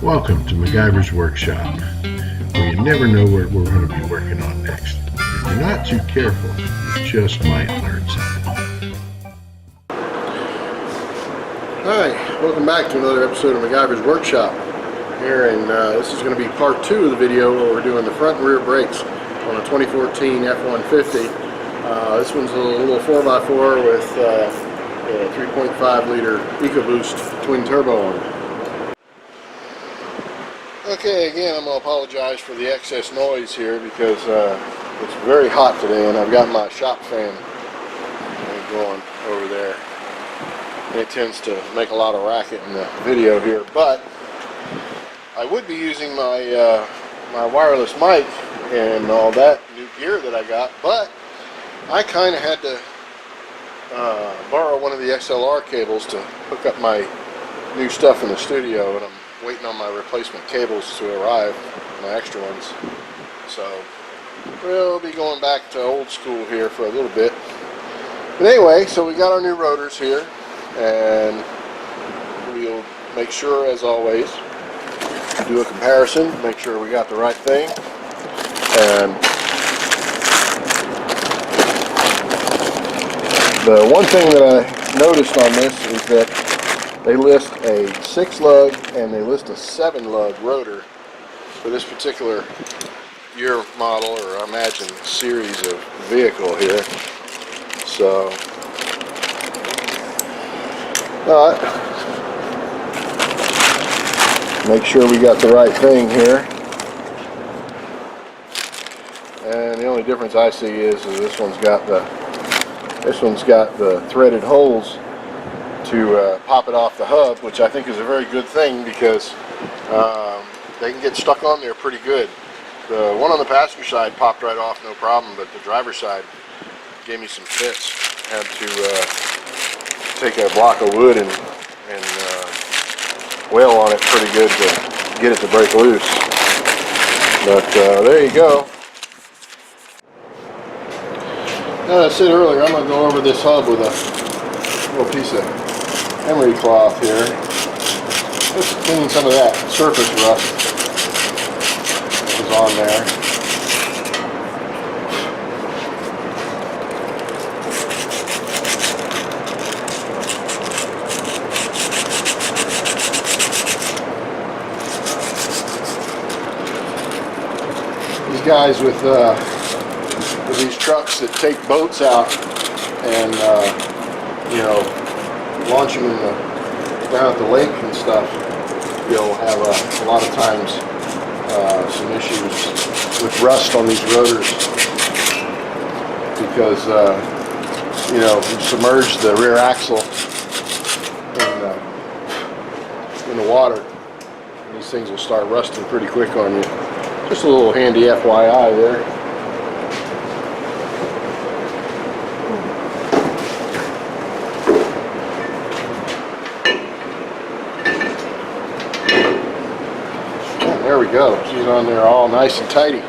Welcome to MacGyver's Workshop, where you never know what we're going to be working on next. If you're not too careful, you just might learn something. Hi, welcome back to another episode of MacGyver's Workshop. Here, and this is going to be part 2 of the video where we're doing the front and rear brakes on a 2014 F150. This one's a little 4x4 with a 3.5 liter EcoBoost twin turbo on it. Okay, again, I'm going to apologize for the excess noise here because it's very hot today and I've got my shop fan going over there. And it tends to make a lot of racket in the video here, but I would be using my my wireless mic and all that new gear that I got, but I kind of had to borrow one of the XLR cables to hook up my new stuff in the studio, and I'm waiting on my replacement cables to arrive, my extra ones. So we'll be going back to old school here for a little bit. But anyway, so we got our new rotors here, and we'll make sure, as always, do a comparison, make sure we got the right thing. And the one thing that I noticed on this is that they list a 6-lug and they list a 7-lug rotor for this particular year model, or I imagine series of vehicle here. So, make sure we got the right thing here. And the only difference I see is this one's got the threaded holes to pop it off the hub, which I think is a very good thing because they can get stuck on there pretty good. The one on the passenger side popped right off, no problem, but the driver's side gave me some fits. Had to take a block of wood and wail on it pretty good to get it to break loose. But there you go. As I said earlier, I'm going to go over this hub with a little piece of emery cloth here. Just clean some of that surface rust that was on there. These guys with these trucks that take boats out and you know, launch them down at the lake and stuff, you'll have a lot of times some issues with rust on these rotors because you know, you submerge the rear axle in the water and these things will start rusting pretty quick on you. Just a little handy FYI there. There we go. She's on there all nice and tidy.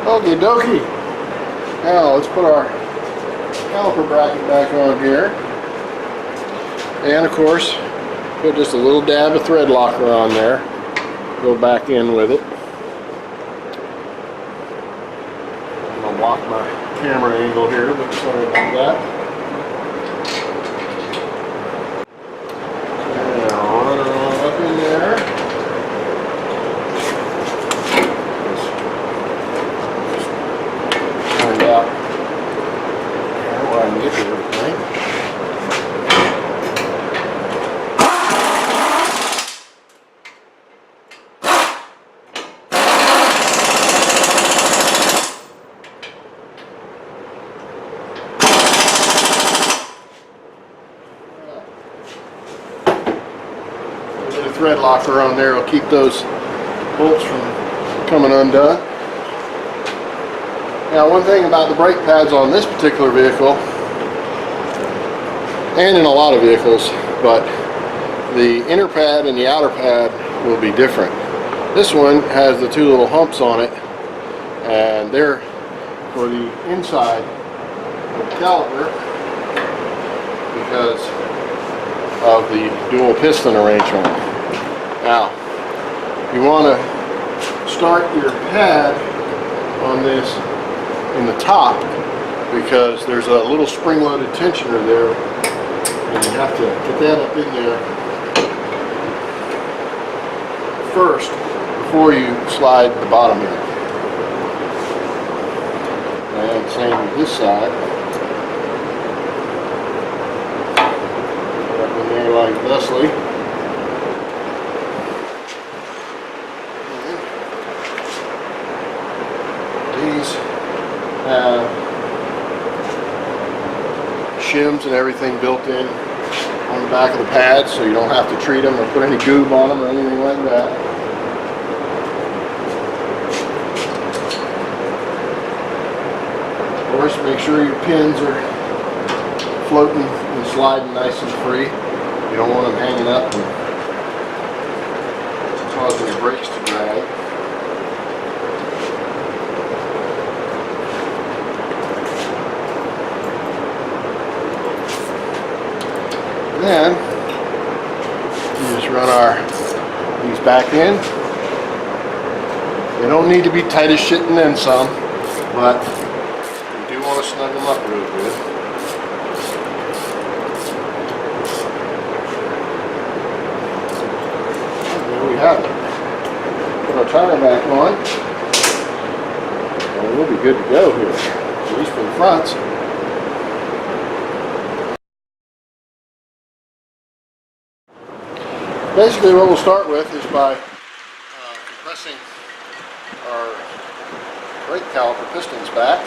Okie dokie. Now let's put our caliper bracket back on here. And of course, put just a little dab of thread locker on there. Go back in with it. I'm going to block my camera angle here, but sorry about that. Thread locker on there will keep those bolts from coming undone. Now, one thing about the brake pads on this particular vehicle, and in a lot of vehicles, but the inner pad and the outer pad will be different. This one has the 2 little humps on it, and they're for the inside of the caliper because of the dual piston arrangement. Now, you want to start your pad on this in the top because there's a little spring-loaded tensioner there, and you have to get that up in there first before you slide the bottom in. And same with this side. Up in there like thusly. These have shims and everything built in on the back of the pads, so you don't have to treat them or put any goob on them or anything like that. Of course, make sure your pins are floating and sliding nice and free. You don't want them hanging up and causing your brakes to drag. Then you just run these back in. They don't need to be tight as shit and then some, but you do want to snug them up real good. And there we have it. Put our tire back on, and we'll be good to go here, at least for the fronts. Basically what we'll start with is by compressing our brake caliper pistons back.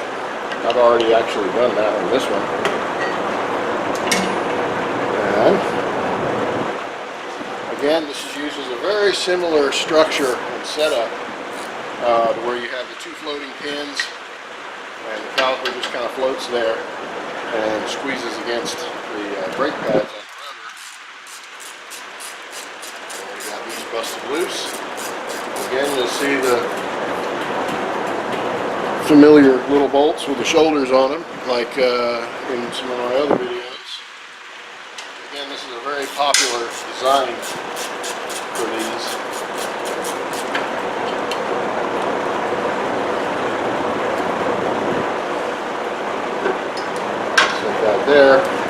I've already actually done that on this one. And again, this uses a very similar structure and setup where you have the two floating pins and the caliper just kind of floats there and squeezes against the brake pads. Busted loose. Again, you'll see the familiar little bolts with the shoulders on them, like in some of my other videos. Again, this is a very popular design for these. Set that there.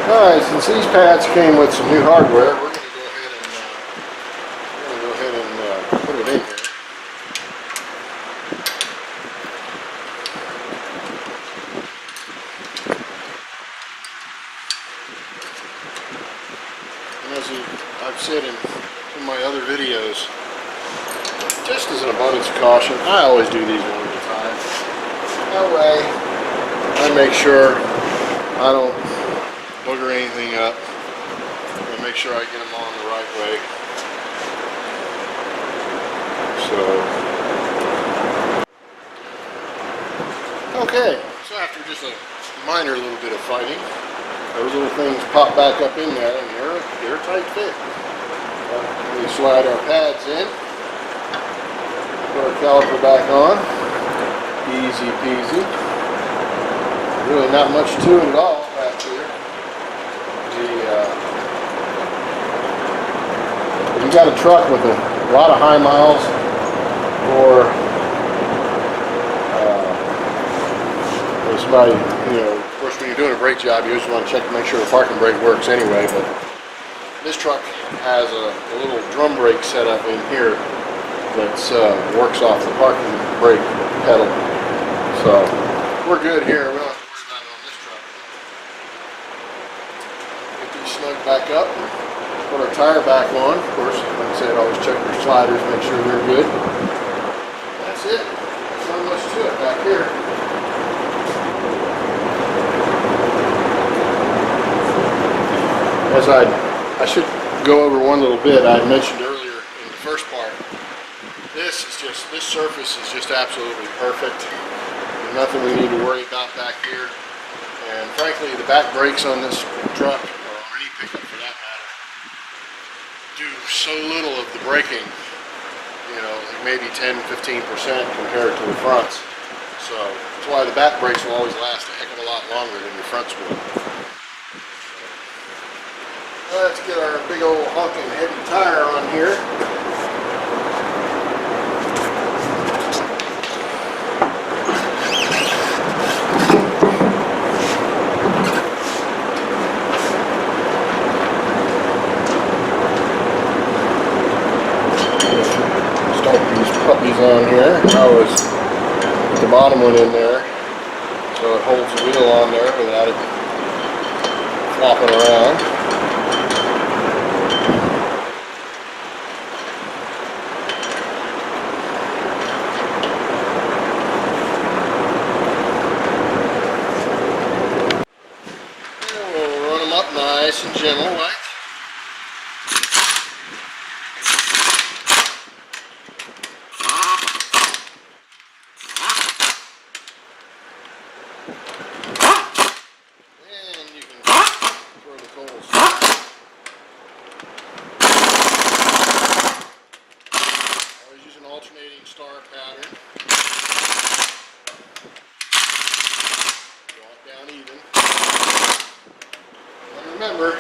Alright, since these pads came with some new hardware, we're going to go ahead and put it in here. And as I've said in my other videos, just as an abundance of caution, I always do these one at a time. That way, I make sure I don't booger anything up and make sure I get them on the right way. Okay, so after just a minor little bit of fighting, those little things pop back up in there and they're a tight fit. We slide our pads in, put our caliper back on, easy peasy. Really not much to it at all back here. If you got a truck with a lot of high miles, or somebody, of course when you're doing a brake job you always want to check to make sure the parking brake works anyway, but this truck has a little drum brake set up in here that works off the parking brake pedal. So we're good here. We don't have to worry about it on this truck. Get these snug back up. Put our tire back on. Of course, like I said, always check your sliders, make sure they're good. That's it. There's not much to it back here. As I should go over one little bit. I mentioned earlier in the first part, this surface is just absolutely perfect. There's nothing we need to worry about back here. And frankly, the back brakes on this truck, or any pickup for that matter, do so little of the braking. you know, maybe 10-15% compared to the fronts. So that's why the back brakes will always last a heck of a lot longer than your fronts will. Let's get our big old honking heavy tire on here. Puppies on here. I was put the bottom one in there so it holds the wheel on there without it flopping around. And we'll run them up nice and gentle, like. Alternating star pattern. Draw it down even. And remember,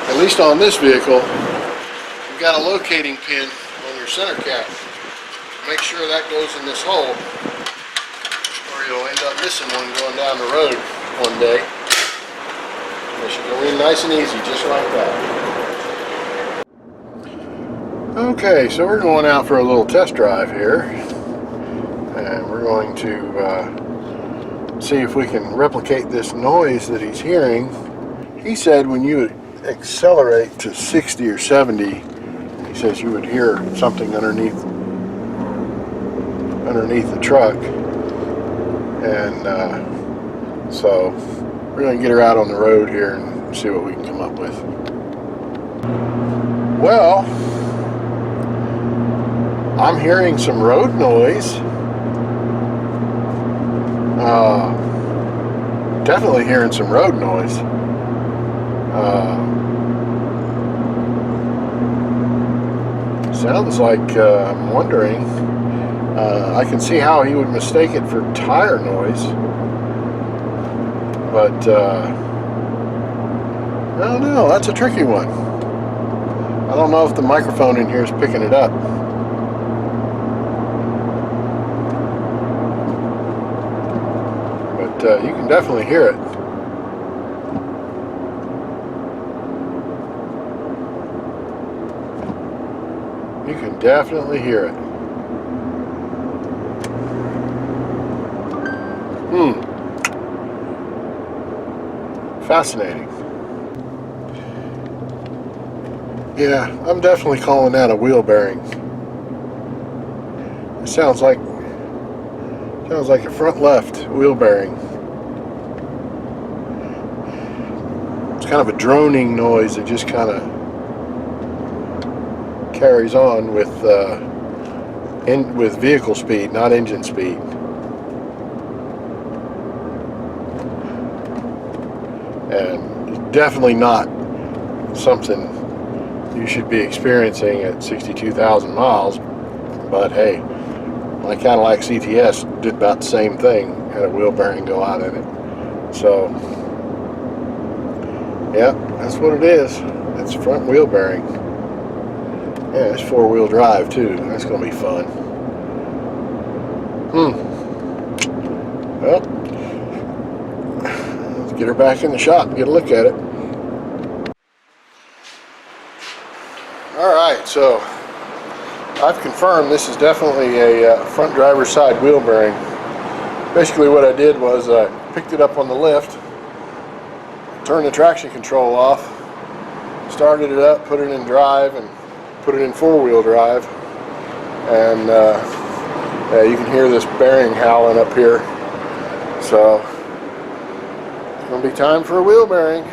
at least on this vehicle, you've got a locating pin on your center cap. Make sure that goes in this hole, or you'll end up missing one going down the road one day. They should go in nice and easy, just like that. Okay, so we're going out for a little test drive here, and we're going to see if we can replicate this noise that he's hearing. He said when you accelerate to 60 or 70, he says you would hear something underneath the truck, and so we're going to get her out on the road here and see what we can come up with. Well, I'm hearing some road noise. Definitely hearing some road noise. Sounds like, I'm wondering, I can see how he would mistake it for tire noise. But, I don't know, that's a tricky one. I don't know if the microphone in here is picking it up. You can definitely hear it. You can definitely hear it. Fascinating. Yeah, I'm definitely calling that a wheel bearing. It sounds like a front left wheel bearing. It's kind of a droning noise that just kind of carries on with vehicle speed, not engine speed. And definitely not something you should be experiencing at 62,000 miles. But hey, my Cadillac CTS did about the same thing, had a wheel bearing go out in it. So, yeah, that's what it is. It's front wheel bearing. Yeah, it's four-wheel drive too. That's going to be fun. Well, let's get her back in the shop and get a look at it. Alright, so I've confirmed this is definitely a front driver's side wheel bearing. Basically what I did was I picked it up on the lift, turned the traction control off, started it up, put it in drive, and put it in four-wheel drive, and you can hear this bearing howling up here. So it's going to be time for a wheel bearing,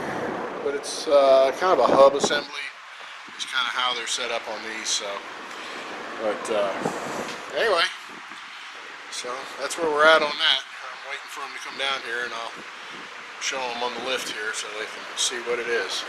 but it's kind of a hub assembly. It's kind of how they're set up on these. So, but anyway, so that's where we're at on that. I'm waiting for them to come down here, and I'll show them on the lift here so they can see what it is.